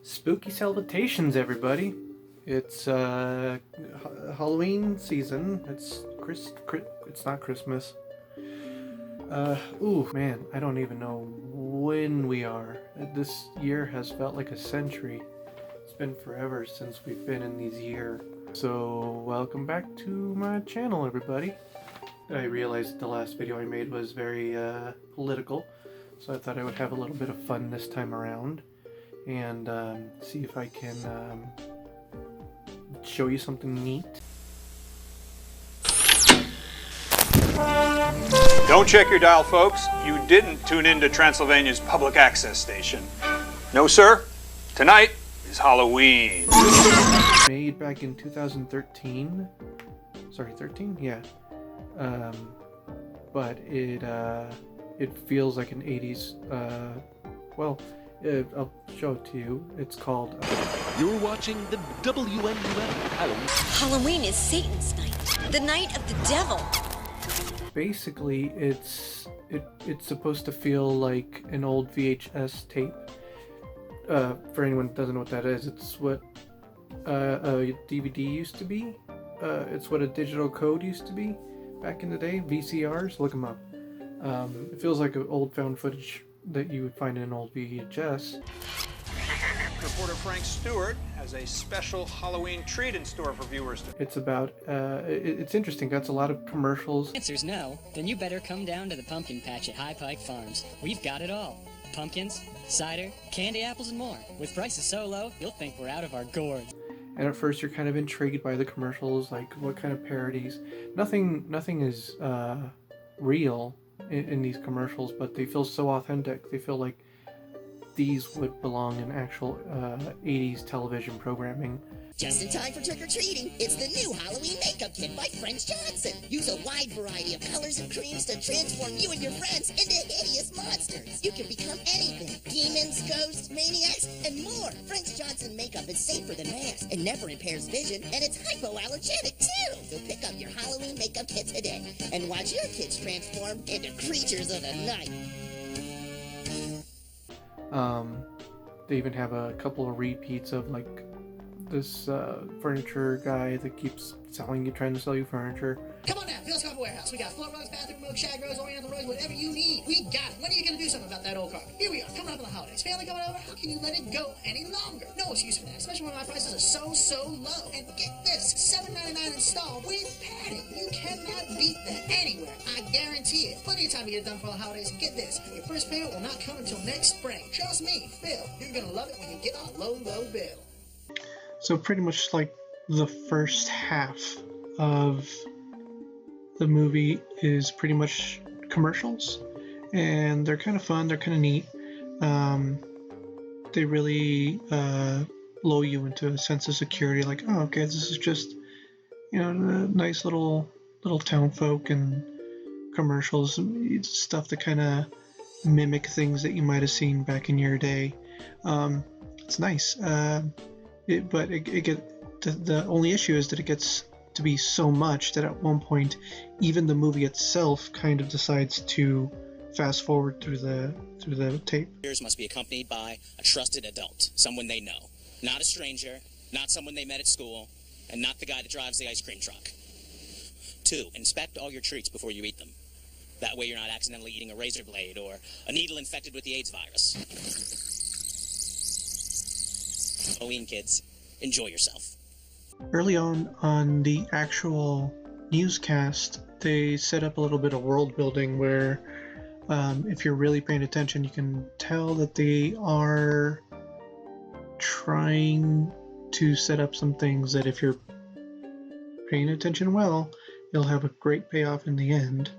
Spooky salutations, everybody. It's Halloween season. It's not Christmas. Ooh, man, I don't even know when we are. This year has felt like a century. It's been forever since we've been in these years. So, welcome back to my channel, everybody. I realized the last video I made was very political, so I thought I would have a little bit of fun this time around and see if I can show you something neat. Don't check your dial, folks. You didn't tune into Transylvania's public access station. No, sir. Tonight is Halloween. Made back in 2013. Sorry, 13? Yeah. But it feels like an 80s. I'll show it to you. It's called. You're watching the WNUF Halloween. Halloween is Satan's night, the night of the devil. Basically, it's supposed to feel like an old VHS tape. For anyone who doesn't know what that is, it's what a DVD used to be. It's what a digital code used to be back in the day. VCRs, look them up. It feels like an old found footage that you would find in an old VHS. Reporter Frank Stewart has a special Halloween treat in store for viewers. It's about, it's interesting. That's a lot of commercials. Answer's no, then you better come down to the pumpkin patch at High Pike Farms. We've got it all. Pumpkins, cider, candy apples, and more. With prices so low, you'll think we're out of our gourds. And at first you're kind of intrigued by the commercials, like what kind of parodies. Nothing is real in these commercials, but they feel so authentic. They feel like these would belong in actual 80s television programming. Just in time for trick-or-treating, it's the new Halloween makeup kit by French Johnson. Use a wide variety of colors and creams to transform you and your friends into hideous monsters. You can become anything. Demons, ghosts, maniacs, and more. French Johnson makeup is safer than masks and never impairs vision, and it's hypoallergenic too. So pick up your Halloween makeup kit today and watch your kids transform into creatures of the night. They even have a couple of repeats of like this furniture guy that keeps trying to sell you furniture. Come on now, Phil's Carpet Warehouse. We got floor rugs, bathroom rugs, shag rugs, oriental rugs, whatever you need. We got it. When are you going to do something about that old carpet? Here we are, coming up on the holidays. Family coming over, how can you let it go any longer? No excuse for that, especially when my prices are so low. And get this, $7.99 installed with padding. You cannot beat that anywhere. I guarantee it. Plenty of time to get it done for the holidays. And get this, your first payment will not come until next spring. Trust me, Phil, you're going to love it when you get a low bill. So pretty much like the first half of the movie is pretty much commercials, and they're kind of fun, they're kind of neat. They really lull you into a sense of security, like, oh, okay, this is just, the nice little town folk and commercials, stuff that kind of mimic things that you might have seen back in your day. It's nice. The only issue is that it gets to be so much that at one point even the movie itself kind of decides to fast forward through the tape. Viewers must be accompanied by a trusted adult, someone they know, not a stranger, not someone they met at school, and not the guy that drives the ice cream truck. 2, inspect all your treats before you eat them. That way you're not accidentally eating a razor blade or a needle infected with the AIDS virus. Halloween, kids, enjoy yourself. Early on the actual newscast, they set up a little bit of world building where if you're really paying attention, you can tell that they are trying to set up some things that if you're paying attention well, you'll have a great payoff in the end.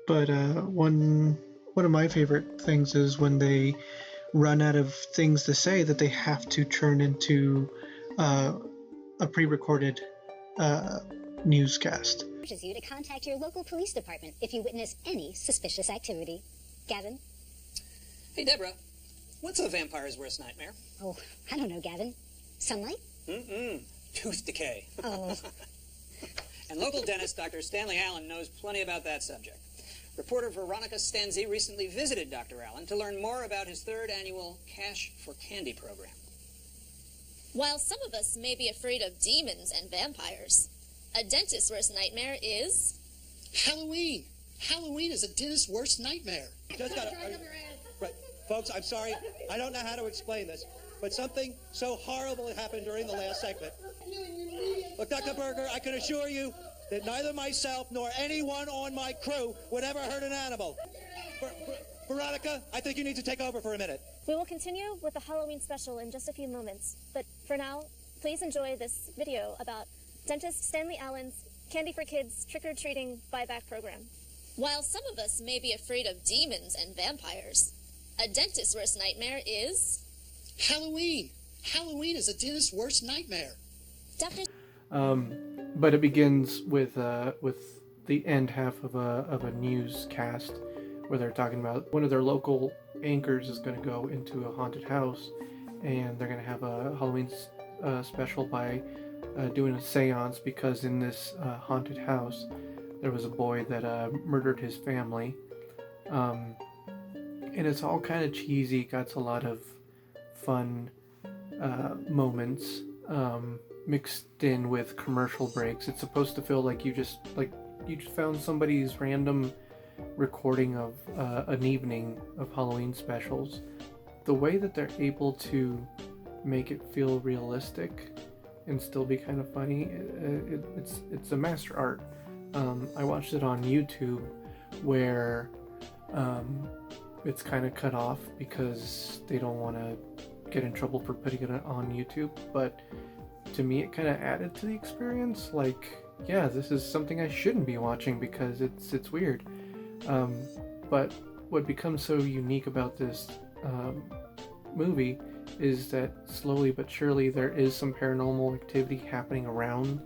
But one of my favorite things is when they run out of things to say that they have to turn into a pre-recorded newscast. Urges you to contact your local police department if you witness any suspicious activity. Gavin? Hey, Deborah. What's a vampire's worst nightmare? Oh, I don't know, Gavin. Sunlight? Tooth decay. Oh. And local dentist Dr. Stanley Allen knows plenty about that subject. Reporter Veronica Stanzi recently visited Dr. Allen to learn more about his third annual Cash for Candy program. While some of us may be afraid of demons and vampires, a dentist's worst nightmare is... Halloween. Halloween is a dentist's worst nightmare. Just gotta, right, folks, I'm sorry. I don't know how to explain this, but something so horrible happened during the last segment. Look, Dr. Berger, I can assure you that neither myself nor anyone on my crew would ever hurt an animal. Veronica, I think you need to take over for a minute. We will continue with the Halloween special in just a few moments, but for now, please enjoy this video about dentist Stanley Allen's Candy for Kids trick-or-treating buyback program. While some of us may be afraid of demons and vampires, a dentist's worst nightmare is... Halloween. Halloween is a dentist's worst nightmare. Dr. But it begins with the end half of a newscast where they're talking about one of their local anchors is going to go into a haunted house, and they're going to have a Halloween special by doing a seance, because in this haunted house there was a boy that murdered his family, and it's all kind of cheesy, got a lot of fun moments mixed in with commercial breaks. It's supposed to feel like you just found somebody's random recording of an evening of Halloween specials. The way that they're able to make it feel realistic and still be kind of funny, it's a master art. I watched it on YouTube where it's kind of cut off because they don't want to get in trouble for putting it on YouTube, but to me it kind of added to the experience. Like, yeah, this is something I shouldn't be watching because it's weird. But what becomes so unique about this movie is that slowly but surely there is some paranormal activity happening around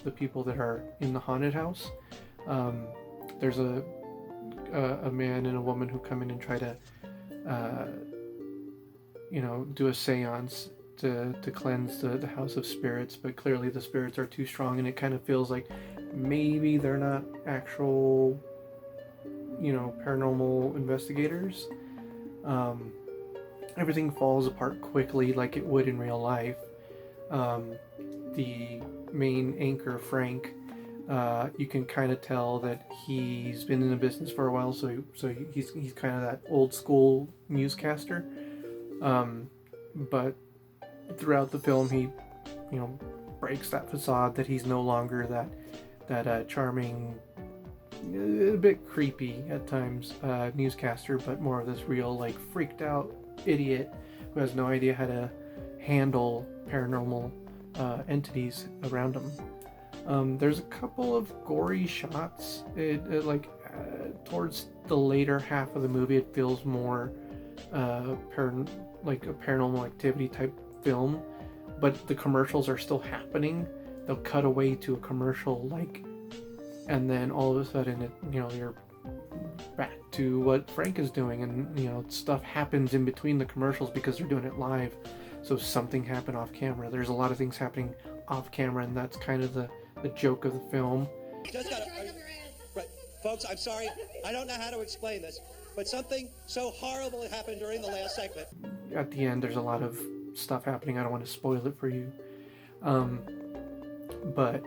the people that are in the haunted house. There's a man and a woman who come in and try to do a seance to cleanse the house of spirits, but clearly the spirits are too strong, and it kind of feels like maybe they're not actual paranormal investigators. Everything falls apart quickly like it would in real life. The main anchor, Frank, you can kind of tell that he's been in the business for a while, so he's kind of that old school newscaster. But throughout the film, he breaks that facade that he's no longer that charming, a bit creepy at times newscaster, but more of this real, like, freaked out idiot who has no idea how to handle paranormal entities around him. There's a couple of gory shots. Towards the later half of the movie, it feels more like a paranormal activity type film, but the commercials are still happening. They'll cut away to a commercial, and then all of a sudden you're back to what Frank is doing, and stuff happens in between the commercials because they're doing it live, so something happened off camera. There's a lot of things happening off camera, and that's kind of the joke of the film. Right, folks, I'm sorry, I don't know how to explain this, but something so horrible happened during the last segment. At the end, there's a lot of stuff happening. I don't want to spoil it for you, but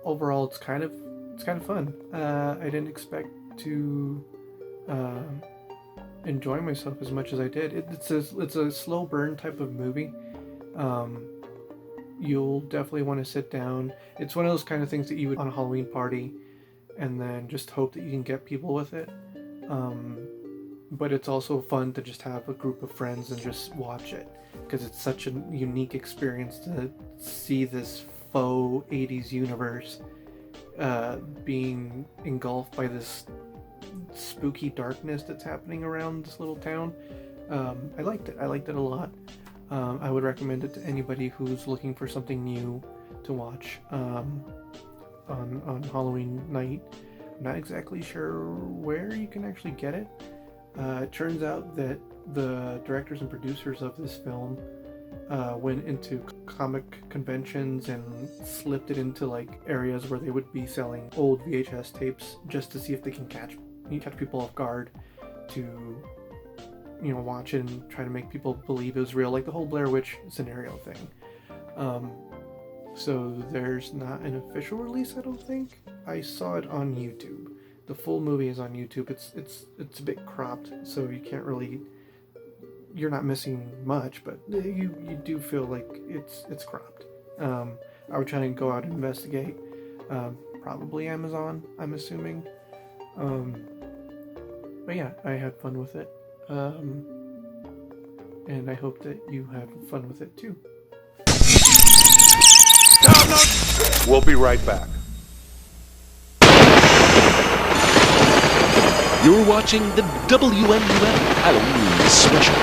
overall, it's kind of fun. I didn't expect to enjoy myself as much as I did. It's a slow burn type of movie. You'll definitely want to sit down. It's one of those kind of things that you would on a Halloween party, and then just hope that you can get people with it. But it's also fun to just have a group of friends and just watch it, because it's such a unique experience to see this faux 80s universe being engulfed by this spooky darkness that's happening around this little town. I liked it a lot. I would recommend it to anybody who's looking for something new to watch on Halloween night. I'm not exactly sure where you can actually get it. It turns out that the directors and producers of this film went into comic conventions and slipped it into like areas where they would be selling old VHS tapes just to see if they can catch people off guard to, you know, watch it and try to make people believe it was real, like the whole Blair Witch scenario thing. So there's not an official release, I don't think. I saw it on YouTube. The full movie is on YouTube. It's a bit cropped, so you can't really, you're not missing much, but you do feel like it's cropped. I would try to go out and investigate. Probably Amazon, I'm assuming. But yeah, I had fun with it. And I hope that you have fun with it too. We'll be right back. You're watching the WNUF Halloween special.